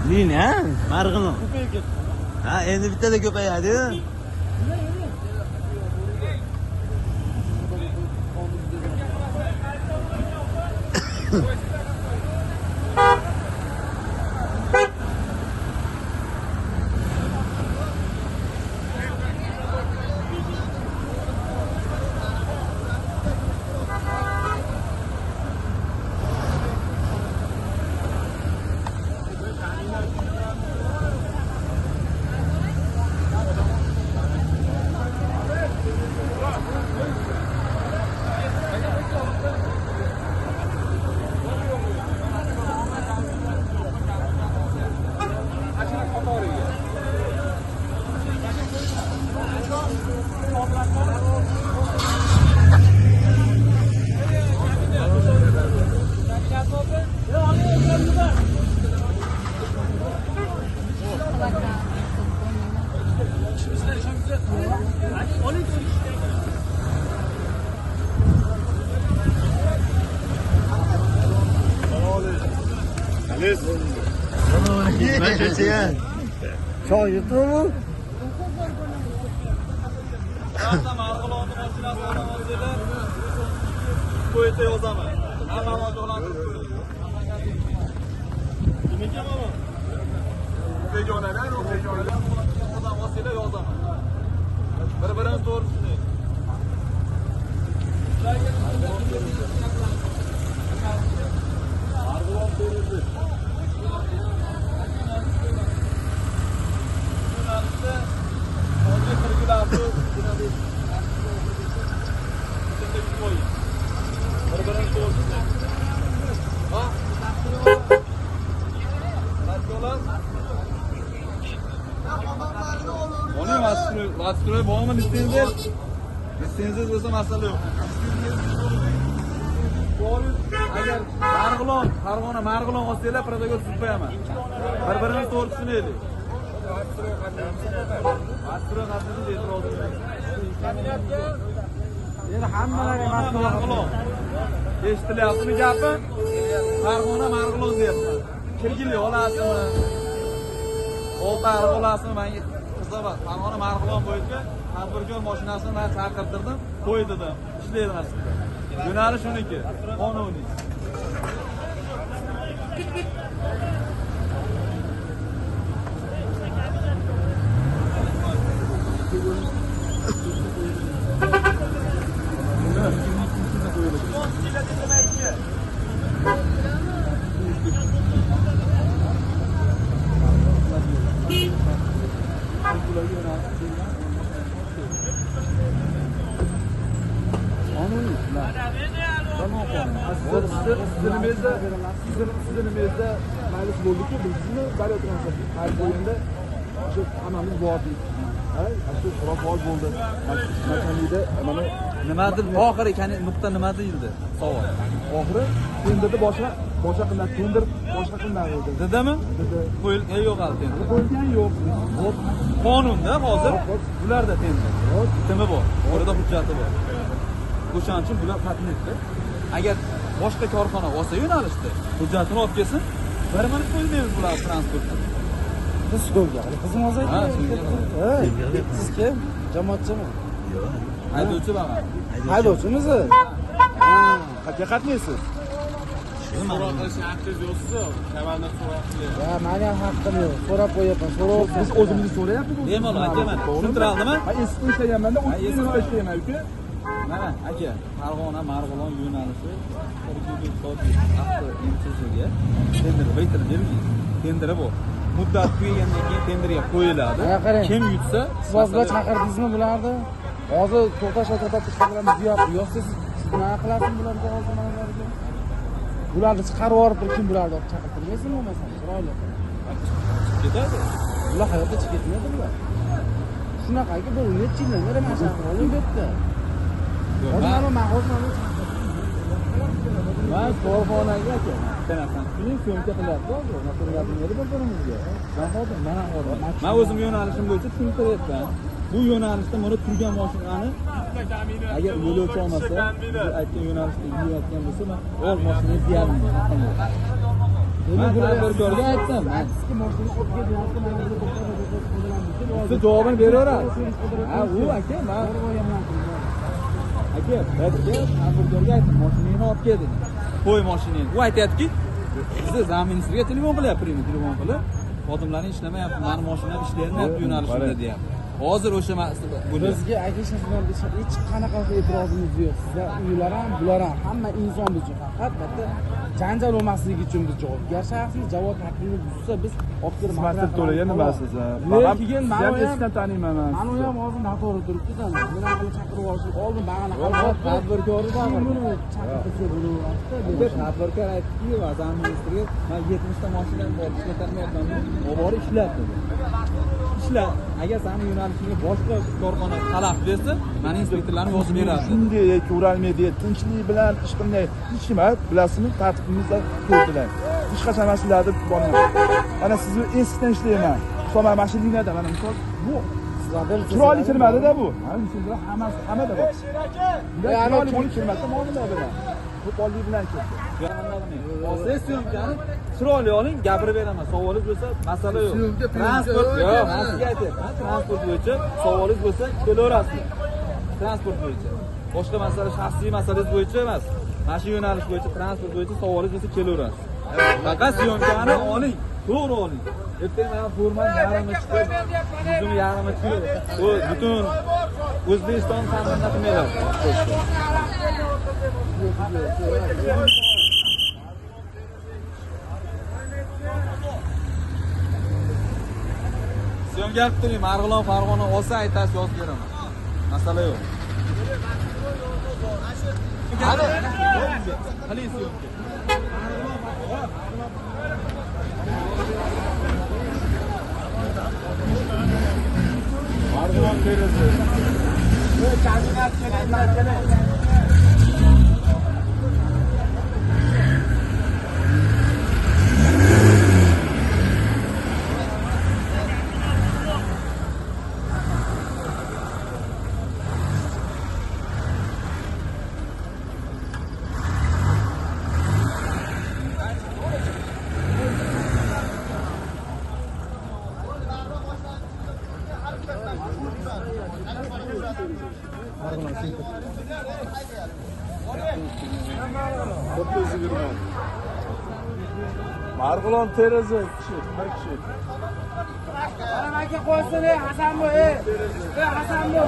Lina, marg'ilon. Ha, endi bittada ko'payadi. Ben çocuğa. Çok yutu mu? Koyete yozaman. Hamma do'lantirib ko'ring. Kim ekan mana? Bejonadan, bejonadan odam olsanglar yozaman. Bir-birini to'g'risini. Marg'ilon to'g'risi. Hozir 40 kilometr bir-birini to'g'risini. Ha? Onu vasıfları boğaman isteğiniz İsteğiniz olsa masala yok. Agar Marg'ilon, Farg'ona, Marg'ilon olsanglar protokol tuzib qo'yaman. Bir-birini to'g'risini edi. Vasıflar qatnashib e'tiroz endi hammalari Marg'ilon. Eshitilyaptimi gapi? Farg'ona, Marg'ilon deyapman. Kirgili olasizmi? O'tariq olasizmi? Men qizaman. Farg'ona, Marg'ilon bo'yicha tadbirkor mashinasini men chaqirtirdim, qo'ydim. Ishlaydi aslida. Yo'nalish uniki, qonuniy. Sizimizde meclis bo'ldi-ku, bizni baryotganmiz. Har o'yinda shu hammamiz bordik. Shu xurofot bo'ldi. Makanida mana nimadir oxiri ekan, nuqta nima deyildi? Savol. Oxiri tenderda boshqa qiladi. Tender boshqa qiladi dedi. Dedimi? Dedi. Qo'yilgan yo'q hali tender. Qo'yilgan yo'q. Qonunda hozir bularda tender. Bitimi bor. Orada hujjati bor. O'shaning uchun bular qatnashdi. Agar boshqa korxona olsa yo'nalishdi, hujjatini olib kelsin, bir minut qo'ymaymiz bular transportni. Biz ko'rgan. Qizimiz aytdi. Siz kim? Jamoatchimi? Yo'q. Haydovchi baman. Haydovchimiz? Qayerga qatnaysiz? So'roq qilish haqqingiz yo'qsiz-ku. Kamarda so'roq qilyapsiz. Ya, meni haqqim yo'q. So'rab qo'yapman. Biz o'zimizni so'rayapmiz. Bemalol aka, mana tushuntiradimi? Men institutda ishlaganman-da, institutda ishlayman uka. Mana aka, Farg'ona, Marg'ilon yo'nalishi 42 MCSga tender baytirilgan. Tenderi bor. Muddat tugagandan keyin tenderga qo'yiladi. Kim yutsa, siz hozir chaqirdingizmi bularni? Hozir to'xtab ishlarimiz yo'q. Yo'qsa siz nima qilasiz bularga hozir manalarga? Bularni chiqarib yorib turib kim bularni olib chaqirtirmaysizmi bo'lmasa? Chiroyli. Ketadi. Bular hayotda chiqib ketmaydi bular. Shunaqaki bu necha yildan beri mana shu ahvolim ketdi. Ben korxonaga aka, qanaqa tushing, ko'mka qilyapti hozir. Naturiyatni bir-birimizga. Men o'zim yo'nalishim bo'yicha tushuntiryapman. Bu yo'nalishda mana turgan mashinani agar yo'lovchi olmasa, aytgan yo'nalishda yurayotgan bo'lsa, men o'z mashinani deyardim. Men tadbirkorga aytdim. Sizga mashina olib kelyapti, mana buni to'xtatib Siz javobini beraverasiz. Ha, u aka, men aka, tadbirkorga aytdim, mashinani olib kel dedim. Qo'y mashinani. U aytayaptiki, sizni zaministrga telefon qilyapti, telefon qilib, xodimlaring ishlamayapti, meni mashinam ishlayapti yo'nalishimda deyapti. Hozir o'sha bizga agishasidan hech qanaqa e'tirozimiz yo'q. Sizlar uylar ham, bular ham hamma inson uchun faqat bitta janjal bo'lmasligi uchun biz javobgar shaxsmiz. Javob taklifini buzsa biz olib kelib Mas'ul to'lagan nimasiz? Lekin men ham taniyman. Mani ham hozir noto'g'ri turibdi-da. Meni qilib chaqirib olishib oldin bag'ana tadbirkorni chaqirtirsa bo'laveradi-da. Tadbirkor aytdiki, vazir ministriga men 70 ta mashinani bor ishlatyapman, olib ishlatdi. Ishla, agar seni yo'nalishingga boshqa korxona talab bersa, meni inspektorlarni yozib beradi. Shunday ko'ralmaydi, tinchlik bilan ish qilmay, hech kim bilasizmi, tartibimizda ko'rdilar. Hech qachon mashinlarda bormayman. Mana sizni eskdan ishlayman. Hisob mashinada mana misol bu chiroyli kelmadi-da bu. Mana sizlar hammada bor. Chiroyli bo'lib kelmasa, muomala bilan. Qo'pollik bilan ketdi. Siz syomkani chiroyli oling, gapirib beraman. Savolingiz bo'lsa, masala yo'q. Transport yo'q, men sizga aytyapman. Transport bo'yicha savolingiz bo'lsa, kelaverasiz. Transport bo'yicha. Boshqa masala shaxsiy masalangiz bo'yicha emas. Mana shu yo'nalish bo'yicha, transport bo'yicha savolingiz bo'lsa, kelaverasiz. Faqat syomkani oling, to'g'ri oling. Ertaga men formani yarimi chiqib, o'zimni yarimi chiqib, bu butun O'zbekiston ta'minot qilmaydi. Syomka olib turing, Marg'ilon, Farg'ona olsa aytasiz, yozib beraman. Masala yo'q. Hadi. Qiling syomka. Marg'ilon terisi. Ta'minot kerak. Marg'ilon terisi kishi, bir kishi. Mana aka qo'ysin, Hasanbo, Hasanbo.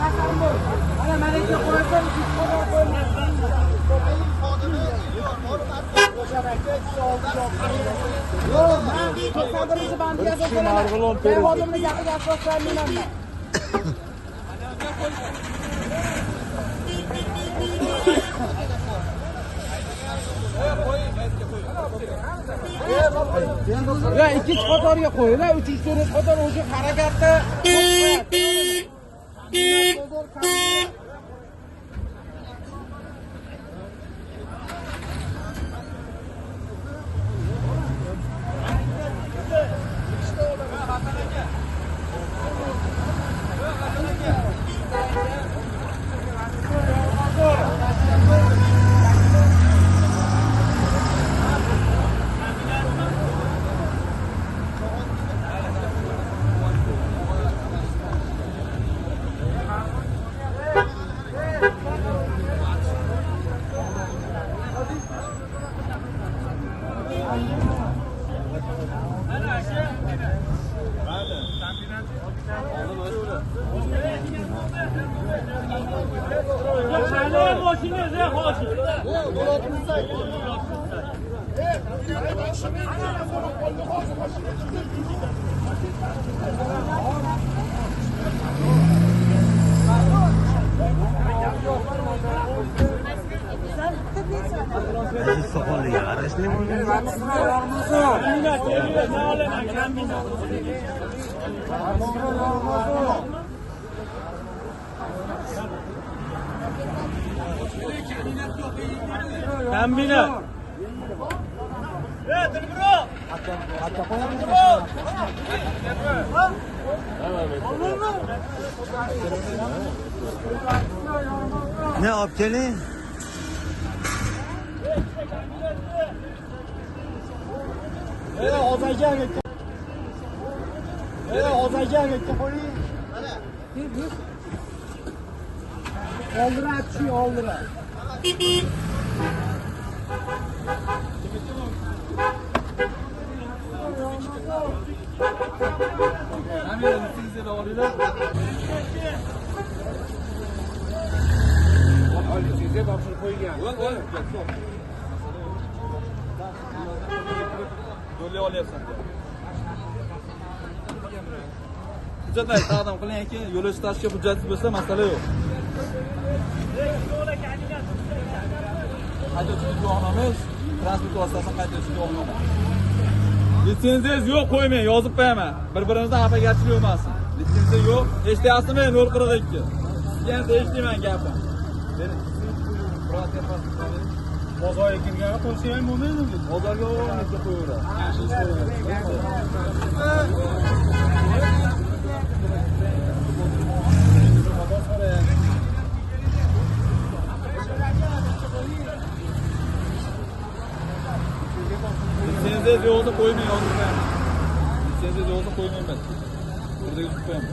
Hasanbo. Mana menga qo'ysin, yo'q, men 91-bandiga o'tiraman. Marg'ilon terisi. Xodimni gapiga asoslanmayman men. Ya ikkinchi qatorga qo'yinglar, uchinchi to'rtinchi qator o'sha harakatda Kombinat. Ne olib keling? Oldirat shu oldirat. Kamera litsenziyani olinglar. Litsenziya topshirib qo'ygan. Yo'lay olyapsan. Hujjatlar taqdim qilinganki, yo'lash tashki hujjati bo'lsa masala yo'q. Haydovchilik guvohnomasi, transport vositasini haydovchilik guvohnoma. Litsenziyangiz yo'q qo'ymang, yozib qo'yaman. Bir-birimizdan xafagarchilik bo'lmasin. Litsenziya yo'q, eshityapsizmi? 042. Sizga ham eshitmayman gapim. Bozorga kirgani qo'ysa ham bo'lmaydimi? Bozorga o'g'irlikka qo'yaveradi. Litsenziyangiz yo'qsa qo'ymang, yozib qo'yaman. Litsenziyangiz yo'qsa qo'ymayman. Burada yozib qo'yaman.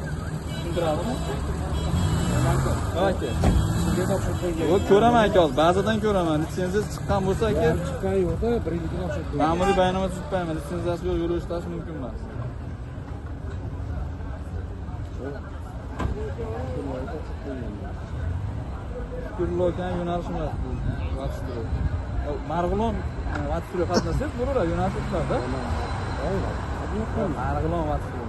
Tushuntiradimi? Ayting. Sizga topshirib qo'ygan. Yo'q, ko'raman aka, ba'zidan ko'raman. Litsenziyangiz chiqqan bo'lsa aka, Chiqqan yo'q-da, birinchi topshirib qo'ygan. ma'muriy bayonnoma tuzib qo'yaman. Litsenziyasi yo'q, yo'l o'tash mumkin emas. Kurlokan yo'nalishimiz Vatstrov. Marg'ilon Vatstrov qatnasangiz bo'laveradi, yo'nalish shularda. Marg'ilon Vatstrov.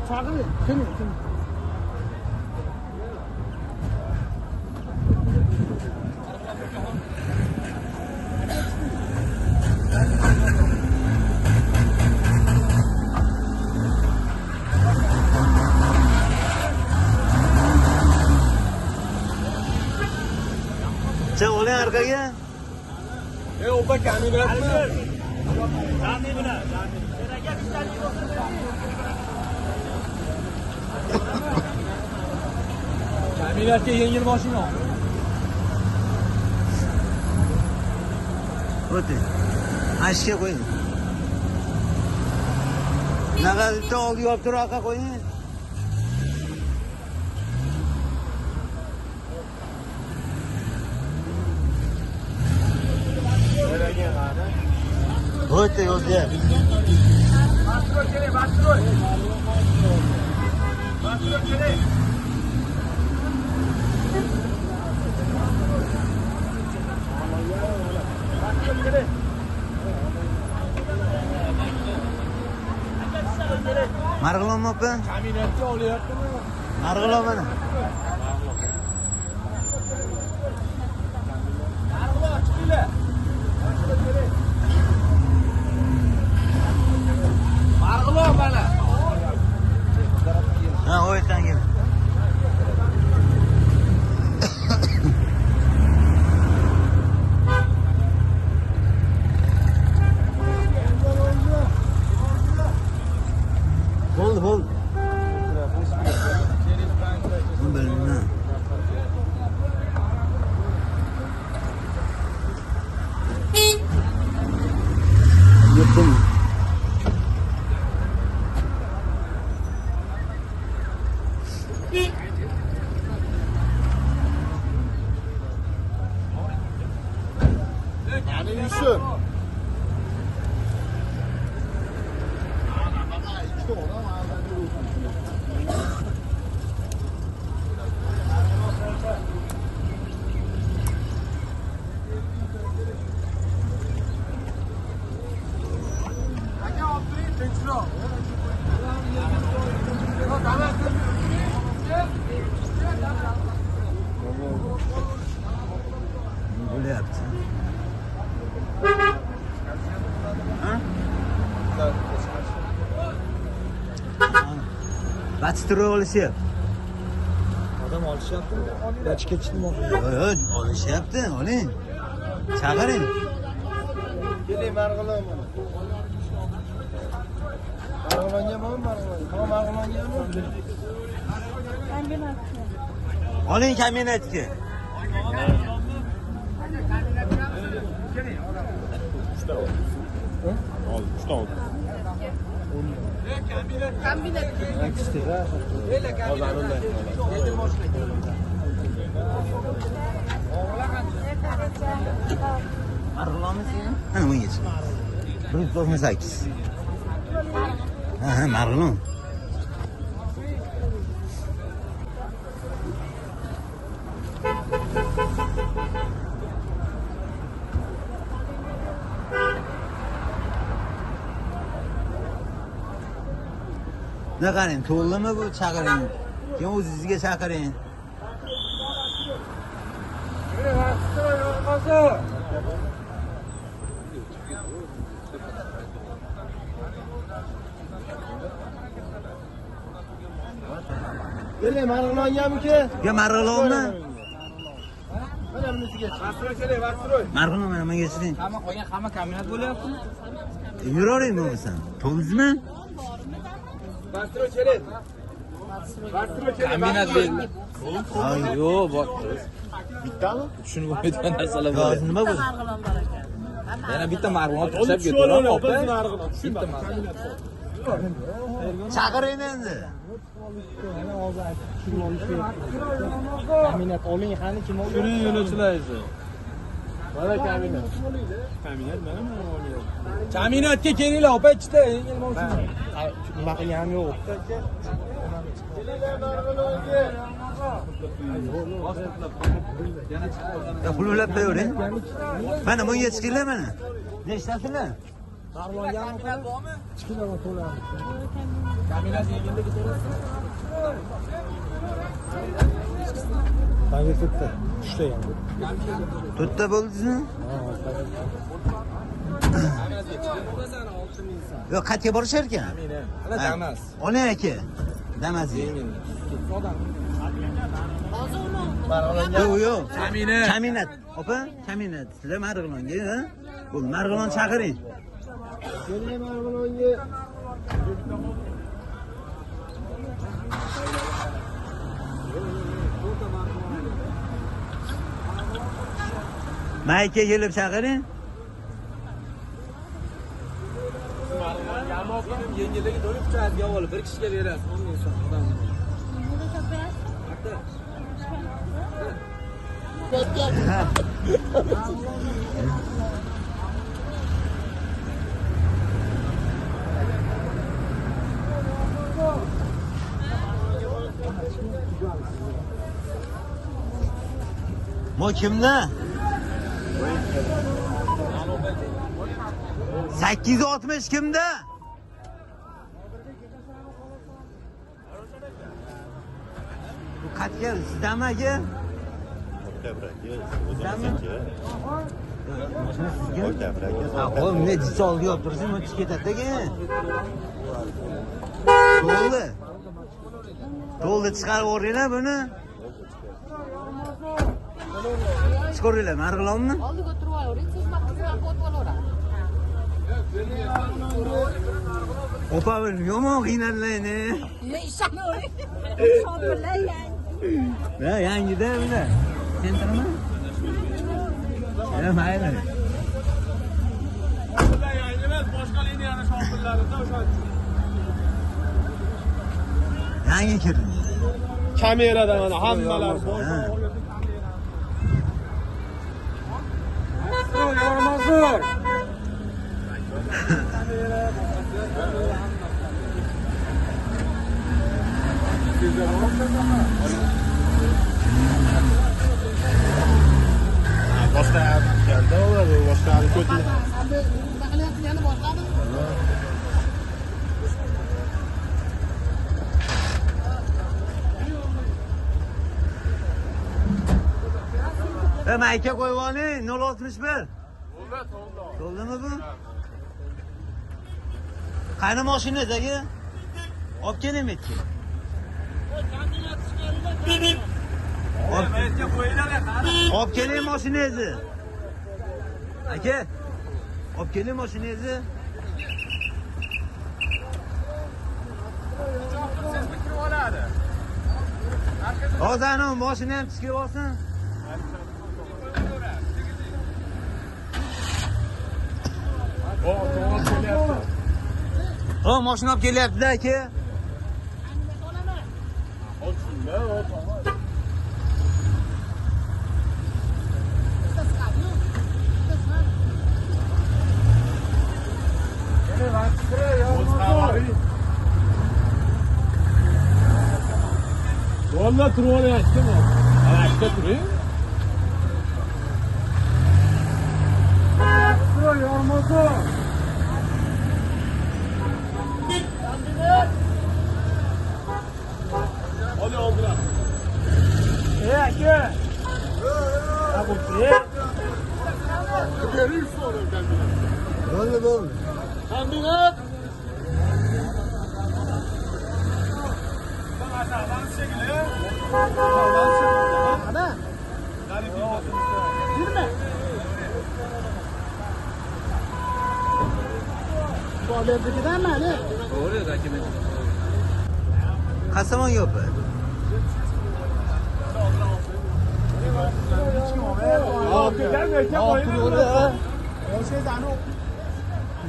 Chaqiring, kim? Sen oling orqaga. Opa kamerasini. Jami bilan. Kameratga yengil mashina. O'ting. Ashga qo'ying. Naqadda oldi olib turib orqa qo'ying. O'ting, o'zi. Marg'ilon opa? Kaminatga olyaptimi? Marg'ilon mana. Marg'ilon chiqinglar. Marg'ilon mana. Ha, o'ytan gel. Bo'ldi. Bilmem. Yettim. Hadi Yusuf. Bo'lyapti. Vatstrov olishyapti. Odam olishyaptimi? Yachga chiqmoqchi. Yo'q, olishyapti, oling. Chaqiring. Keling Marg'ilon. Oling kabinetga. Marg'ilonmi sen? Ana bunga chiq. 198. Ha, Marg'ilon. Ne qarang, to'ldimi bu chaqiring? Keyin o'zingizga chaqiring. Gele Marg'ilongamiki? Yo Marg'ilonmi? Mana bunisiga chiq. Marg'ilon mana menga chiqing. Hamma qolgan hamma kombinat bo'lyapti. Yuravering bo'lmasam. To'g'rizmi? Kombinat belli. Ay, Yo'q, bor. Bittami? Tushunib olmaydigan narsalar bor. hozir nima bo'ldi? Yana bitta marg'ilon tushab ketdi. Bitta marg'ilon. Chaqiring endi. Kaminat oling, qani kim oldi? Shuni yo'lovchilaysiz. Mana kaminat. Kaminat mana men olyapman. Kaminatga kelinglar, opa ichda. Nima qilganim yo'q. Ya pul ulab qo'yavering. Mana bunga chiqinglar mana. Nechtasizlar? Bangi to'rtta. 3 ta ham. To'rtta bo'ldingizmi? Yo'q, qayerga borishar ekan? Ana Damas. Oling aka. Damazga. Yo'q, yo'q. Kaminat. Opa, kaminat. Sizlar Marg'ilonga, ha? Bu Marg'ilon chaqiring. Gele Marg'ilonga. Mayka kelib chaqiring. Yengilligi to'liq kuchayotgan olib bir kishiga berasiz. 10 ming so'm odam. Bu kimda? 860 kimda? Bu qatga sizdami aka? Oğlum ne cisi oluyor otursun o çiketattaki. Doldu. Doldu çıkar oraya bunu. Çıkarıyorlar Marg'ilon mu? Oldiga turib olavering, siz maqsadga o'tib olaverasiz. Opa bir yomon qiynallayni. Ne ishonavering. Shopirlar yangi. Ne yangi de bile. Sentrimi? Ya mayli. Boshqa liniyani shopirlarida o'sha Yangi kirdi. Kamerada mana hammalar bor. Ha. Yormazlar. Boshqa keldi, ular boshqa ko'tni. Nima qilyapsiz yana boshqami? Mayka qo'yvoning 061. To'ldimi bu? Qani mashinangiz aka? Olib keling metga. Olib keling mashinangizni. Aka. Olib keling mashinangizni. Hozir ana mashina ham chiqib olsin. O, mashina olib kelyapti-da, aka. Vallahi turib olyaptimi? Ana ishda turing. Hadi oldular. Aka. Ha bu şey. Görüş sonra kendine. Bo'ldi. Kombinat. Tamam şekilde. Ana. Girme. Bu haberdekinden mi hani? Doğru da kimin? Qasamon yo'pi.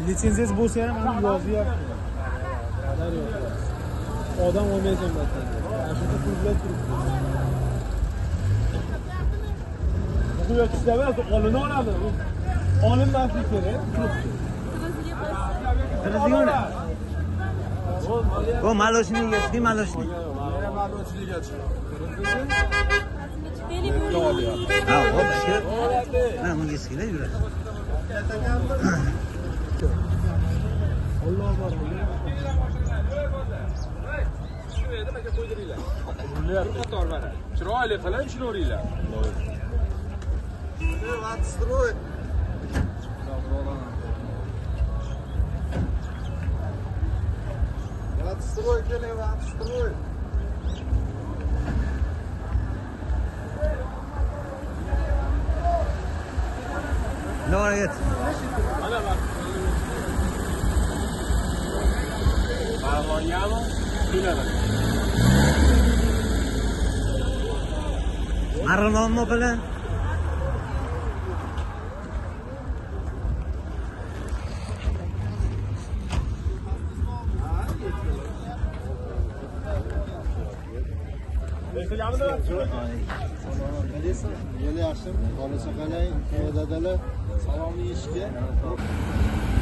Litsenziyasi bo'lsa ham uni yozyapti. Odam olmaysan battan. Shunda pullar turibdi. Bu yo'qsa olini oladi. Olinmaslik kerak. Televizyon. O maloshniga, ski maloshni. Ha, hop, aka. Mana bunga eskila yuradi. Chiroyli qilib ishlayveringlar. Nora get. Mana bak. Vogliamo? Finale. Marg'ilonmi bilan? Yo'li yaxshimi? Bolasi qalay? Dadalar salomni eshitga.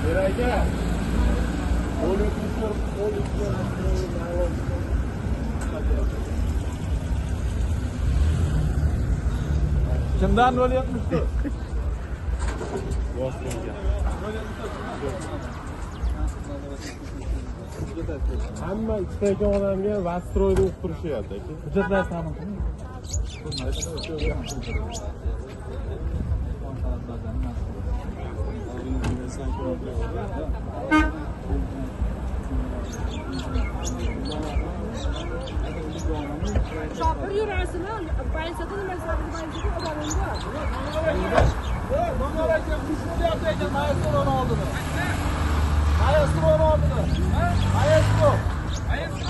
Beraka. Kimdan rol yapmıştı? Hamma ikkita odamga vastroyda o'qib turishyapti aka. Hujjatlar ta'min qiling. Shopir yurasini, bayisada nima sababli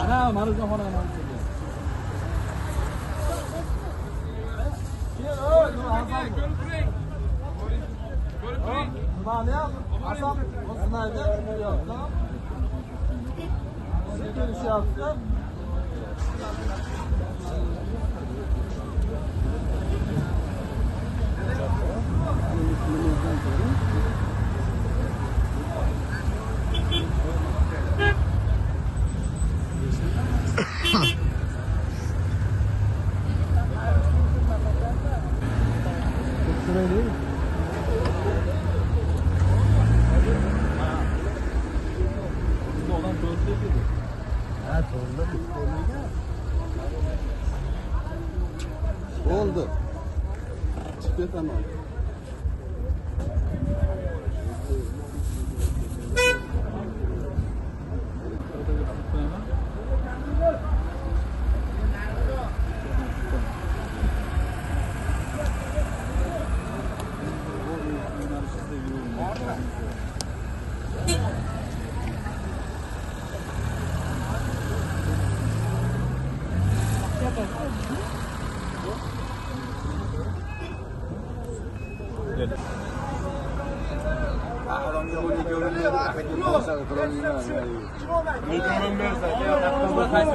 Ana, Maruzjon xonani Oldu. Çıkıyor tamam. Qaysi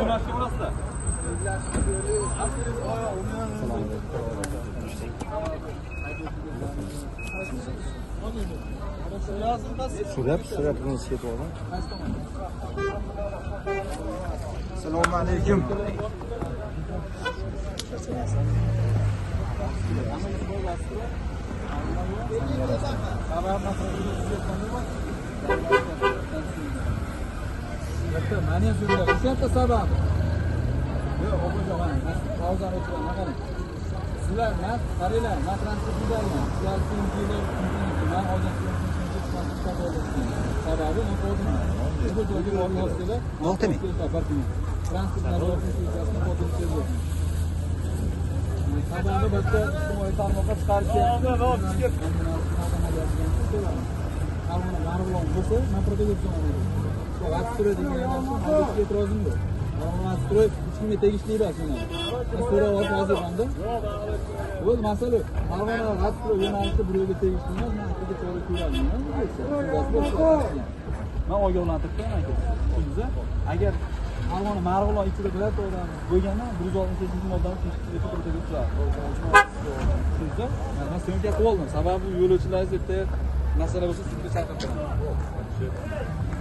yo'nalishga borasizlar? Assalomu alaykum. Mani ham so'rayapti. O'sha sababi. Yo'q, o'qiyman. Hozir o'tiraman, qarang. Sizlar men qaranglar, men transport buzarman. Sizlar singizlar, men hozir sababi men qo'ydim. Bu joyga bormoqchilar. Oltimi? Transportlar sababi bitta ijtimoiy tarmoqqa chiqarishyapti. Marg'ilon bo'lsa, men protokolga olaman. Vastroy degan narsa hozirga e'tirozim yo'q. Vastroy hech kimga tegishli emas mana. So'rab hozir hamda. O'z masala Marg'ilon Vastroy yo'nalishi birovga tegishli emas, men sizga to'g'ri ko'raman. Men ogohlantiribman aka. Sizni agar Marg'ilon ichida birorta odam bo'lganda 168-moddani tekshirishga to'g'ri keladi. Sizni men syomka qilib oldim. Sababi yo'lovchilaringiz yerda masala bo'lsa sizga chaqirib qo'yaman.